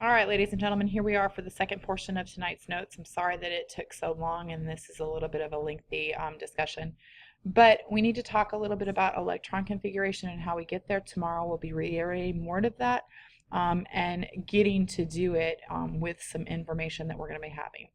All right, ladies and gentlemen, here we are for the second portion of tonight's notes. I'm sorry that it took so long and this is a little bit of a lengthy discussion, but we need to talk a little bit about electron configuration and how we get there. Tomorrow we'll be reiterating more of that and getting to do it with some information that we're going to be having.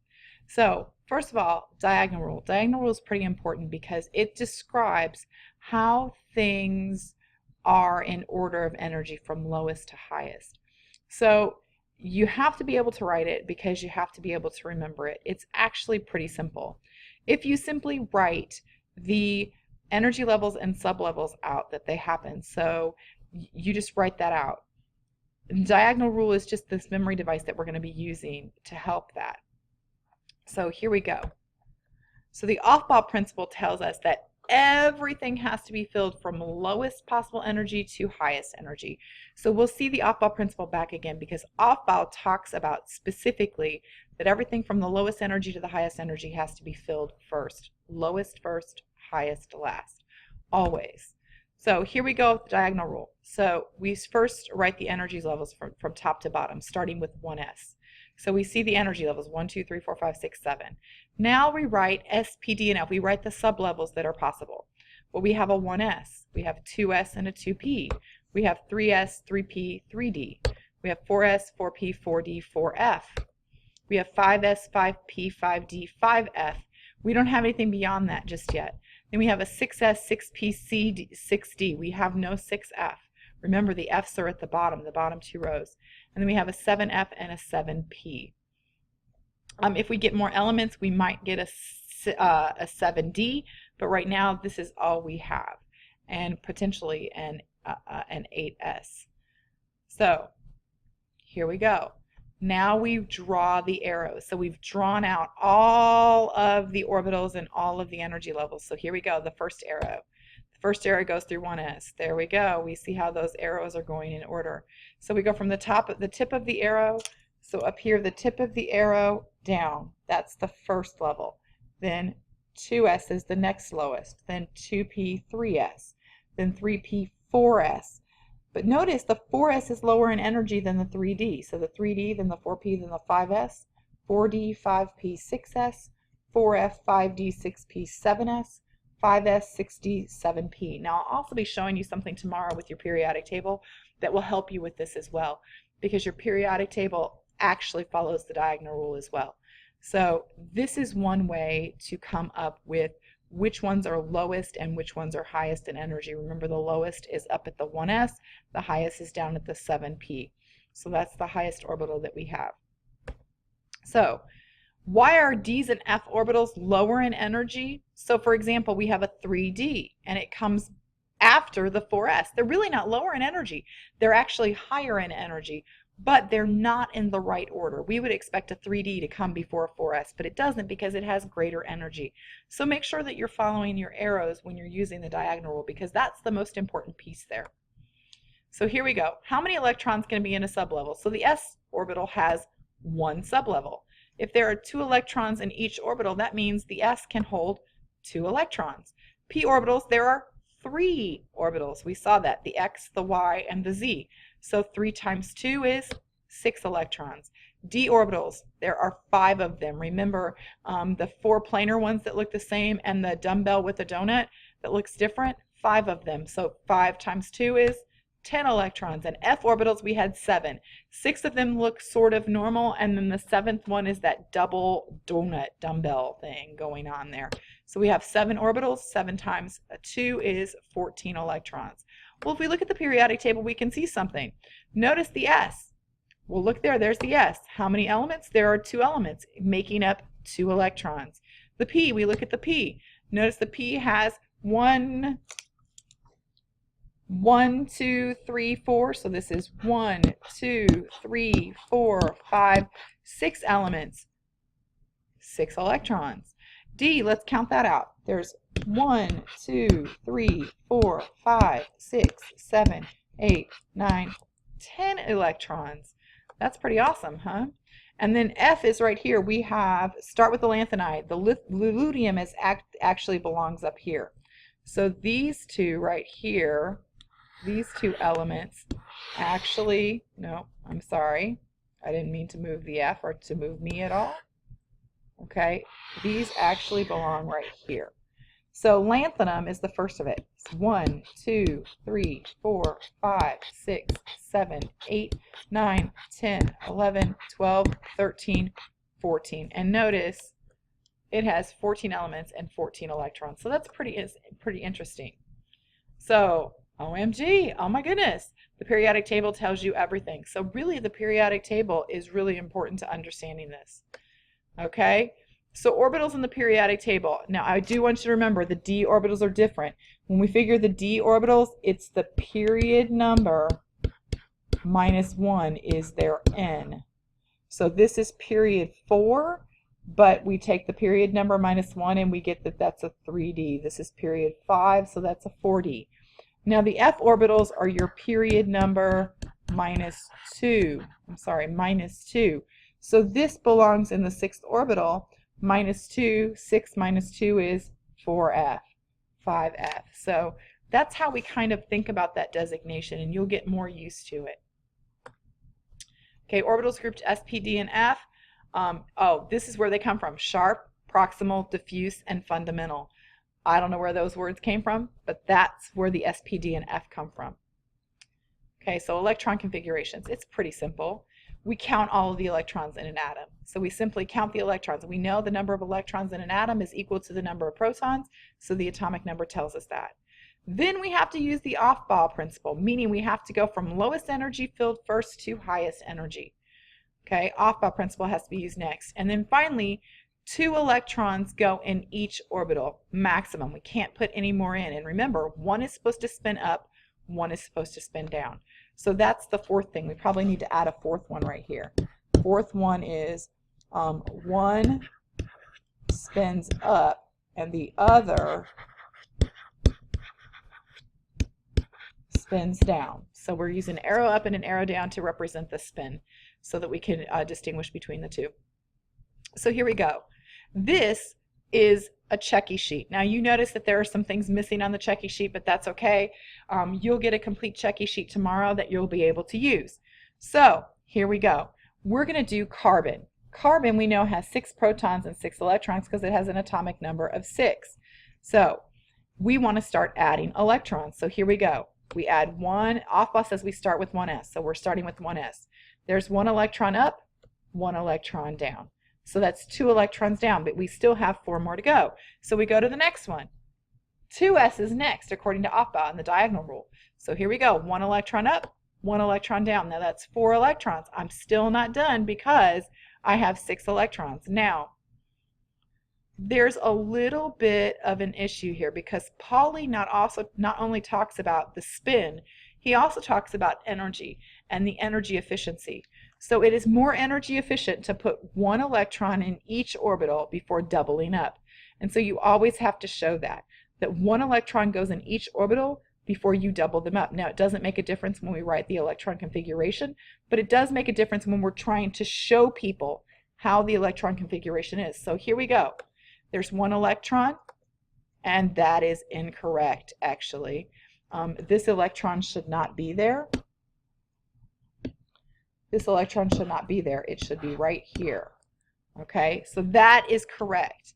So first of all, diagonal rule. Diagonal rule is pretty important because it describes how things are in order of energy from lowest to highest. So you have to be able to write it because you have to be able to remember it. It's actually pretty simple. If you simply write the energy levels and sublevels out that they happen, so you just write that out. Diagonal rule is just this memory device that we're going to be using to help that. So here we go. So the off-ball principle tells us that everything has to be filled from lowest possible energy to highest energy. So we'll see the off-ball principle back again because off-ball talks about specifically that everything from the lowest energy to the highest energy has to be filled first. Lowest first, highest last. Always. So here we go with the diagonal rule. So we first write the energy levels from top to bottom, starting with 1s. So we see the energy levels 1, 2, 3, 4, 5, 6, 7. Now we write S, P, D, and F. We write the sublevels that are possible. Well, we have a 1s, we have 2s and a 2p. We have 3s, 3p, 3d. We have 4s, 4p, 4d, 4f. We have 5s, 5p, 5d, 5f. We don't have anything beyond that just yet. Then we have a 6s, 6p, 6d. We have no 6f. Remember, the f's are at the bottom two rows. And then we have a 7f and a 7p. If we get more elements, we might get a 7d, but right now this is all we have, and potentially an 8s. So here we go. Now we draw the arrows. So we've drawn out all of the orbitals and all of the energy levels. So here we go, the first arrow. First arrow goes through 1s. There we go. We see how those arrows are going in order. So we go from the tip of the arrow. So up here, the tip of the arrow down. That's the first level. Then 2s is the next lowest. Then 2p, 3s. Then 3p, 4s. But notice the 4s is lower in energy than the 3d. So the 3d, then the 4p, then the 5s. 4d, 5p, 6s. 4f, 5d, 6p, 7s. 5s, 6d, 7p. Now I'll also be showing you something tomorrow with your periodic table that will help you with this as well, because your periodic table actually follows the diagonal rule as well. So this is one way to come up with which ones are lowest and which ones are highest in energy. Remember, the lowest is up at the 1s, the highest is down at the 7p. So that's the highest orbital that we have. So why are D's and F orbitals lower in energy? So for example, we have a 3D and it comes after the 4s. They're really not lower in energy. They're actually higher in energy, but they're not in the right order. We would expect a 3D to come before a 4s, but it doesn't because it has greater energy. So make sure that you're following your arrows when you're using the diagonal rule, because that's the most important piece there. So here we go. How many electrons can be in a sublevel? So the s orbital has one sublevel. If there are 2 electrons in each orbital, that means the s can hold 2 electrons. P orbitals, there are 3 orbitals. We saw that, the x, the y, and the z. So 3 times 2 is 6 electrons. D orbitals, there are 5 of them. Remember the 4 planar ones that look the same and the dumbbell with a donut that looks different? 5 of them. So 5 times 2 is 10 electrons. And F orbitals, we had 7. 6 of them look sort of normal, and then the 7th one is that double donut dumbbell thing going on there. So we have 7 orbitals. 7 times 2 is 14 electrons. Well, if we look at the periodic table, we can see something. Notice the S. Well, look there, there's the S. How many elements? There are 2 elements making up 2 electrons. The P, we look at the P. Notice the P has 1, 2, 3, 4. So this is 1, 2, 3, 4, 5, 6 elements. 6 electrons. D, let's count that out. There's 1, 2, 3, 4, 5, 6, 7, 8, 9, 10 electrons. That's pretty awesome, huh? And then F is right here. We have, start with the lanthanide. The luteum is actually belongs up here. So these two right here, these 2 elements actually, no, I'm sorry. I didn't mean to move the F or to move me at all. Okay, these actually belong right here. So lanthanum is the first of it. It's 1, 2, 3, 4, 5, 6, 7, 8, 9, 10, 11, 12, 13, 14. And notice it has 14 elements and 14 electrons. So that's pretty interesting. So, OMG, oh my goodness, the periodic table tells you everything. So really the periodic table is really important to understanding this. Okay? So orbitals in the periodic table. Now I do want you to remember the d orbitals are different. When we figure the d orbitals, it's the period number minus 1 is their n. So this is period 4, but we take the period number minus 1 and we get that that's a 3d. This is period 5, so that's a 4d. Now the f orbitals are your period number minus 2. Minus 2. So this belongs in the 6th orbital. Minus 2, 6 minus 2 is 4f, 5f. So that's how we kind of think about that designation, and you'll get more used to it. Okay, orbitals grouped S, P, D, and F. Oh, this is where they come from. Sharp, proximal, diffuse, and fundamental. I don't know where those words came from, but that's where the S, P, D, and F come from. Okay, so electron configurations. It's pretty simple. We count all of the electrons in an atom. So we simply count the electrons. We know the number of electrons in an atom is equal to the number of protons, so the atomic number tells us that. Then we have to use the Aufbau principle, meaning we have to go from lowest energy field first to highest energy. Okay, Aufbau principle has to be used next. And then finally, 2 electrons go in each orbital, maximum. We can't put any more in. And remember, 1 is supposed to spin up, 1 is supposed to spin down. So that's the 4th thing. We probably need to add a 4th one right here. 4th one is 1 spins up and the other spins down. So we're using an arrow up and an arrow down to represent the spin so that we can distinguish between the two. So here we go. This is a checky sheet. Now you notice that there are some things missing on the checky sheet, but that's okay. You'll get a complete checky sheet tomorrow that you'll be able to use. So here we go. We're going to do carbon. Carbon we know has 6 protons and 6 electrons because it has an atomic number of 6. So we want to start adding electrons. So here we go. We add 1. Aufbau says we start with 1s, so we're starting with 1s. There's 1 electron up, 1 electron down. So that's 2 electrons down, but we still have 4 more to go. So we go to the next one. 2s is next, according to Aufbau and the diagonal rule. So here we go. 1 electron up, 1 electron down. Now that's 4 electrons. I'm still not done because I have 6 electrons. Now, there's a little bit of an issue here because Pauli not only talks about the spin, he also talks about energy and the energy efficiency. So it is more energy efficient to put 1 electron in each orbital before doubling up. And so you always have to show that 1 electron goes in each orbital before you double them up. Now it doesn't make a difference when we write the electron configuration, but it does make a difference when we're trying to show people how the electron configuration is. So here we go. There's 1 electron, and that is incorrect actually. This electron should not be there. This electron should not be there. It should be right here. Okay, so that is correct.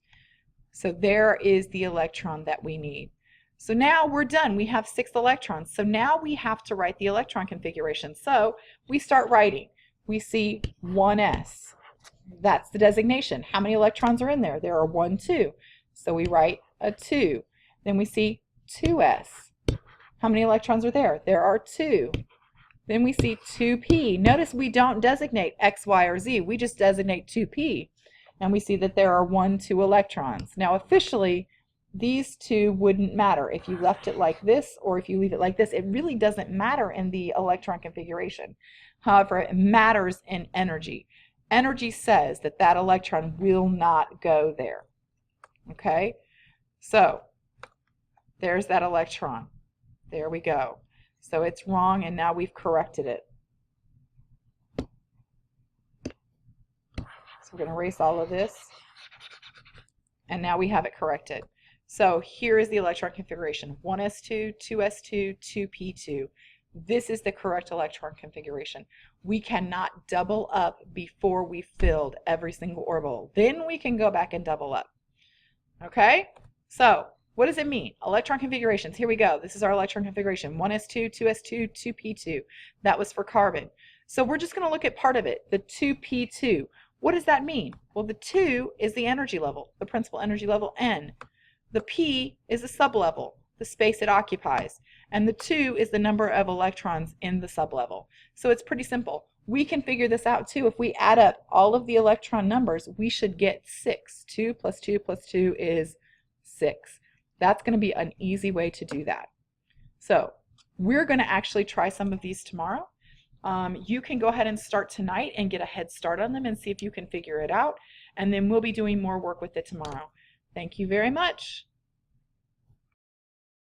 So there is the electron that we need. So now we're done. We have 6 electrons. So now we have to write the electron configuration. So we start writing. We see 1s. That's the designation. How many electrons are in there? There are 1, 2. So we write a 2. Then we see 2s. How many electrons are there? There are 2. Then we see 2p. Notice we don't designate x, y, or z. We just designate 2p. And we see that there are 1, 2 electrons. Now officially, these 2 wouldn't matter if you left it like this or if you leave it like this. It really doesn't matter in the electron configuration. However, it matters in energy. Energy says that that electron will not go there. Okay? So, there's that electron. There we go. So it's wrong, and now we've corrected it. So we're going to erase all of this, and now we have it corrected. So here is the electron configuration. 1s2, 2s2, 2p2. This is the correct electron configuration. We cannot double up before we filled every single orbital. Then we can go back and double up. Okay? So, what does it mean? Electron configurations. Here we go. This is our electron configuration. 1s2, 2s2, 2p2. That was for carbon. So we're just going to look at part of it, the 2p2. What does that mean? Well, the 2 is the energy level, the principal energy level, N. The P is the sublevel, the space it occupies. And the 2 is the number of electrons in the sublevel. So it's pretty simple. We can figure this out too. If we add up all of the electron numbers, we should get 6. 2 plus 2 plus 2 is 6. That's going to be an easy way to do that. So we're going to actually try some of these tomorrow. You can go ahead and start tonight and get a head start on them and see if you can figure it out. And then we'll be doing more work with it tomorrow. Thank you very much.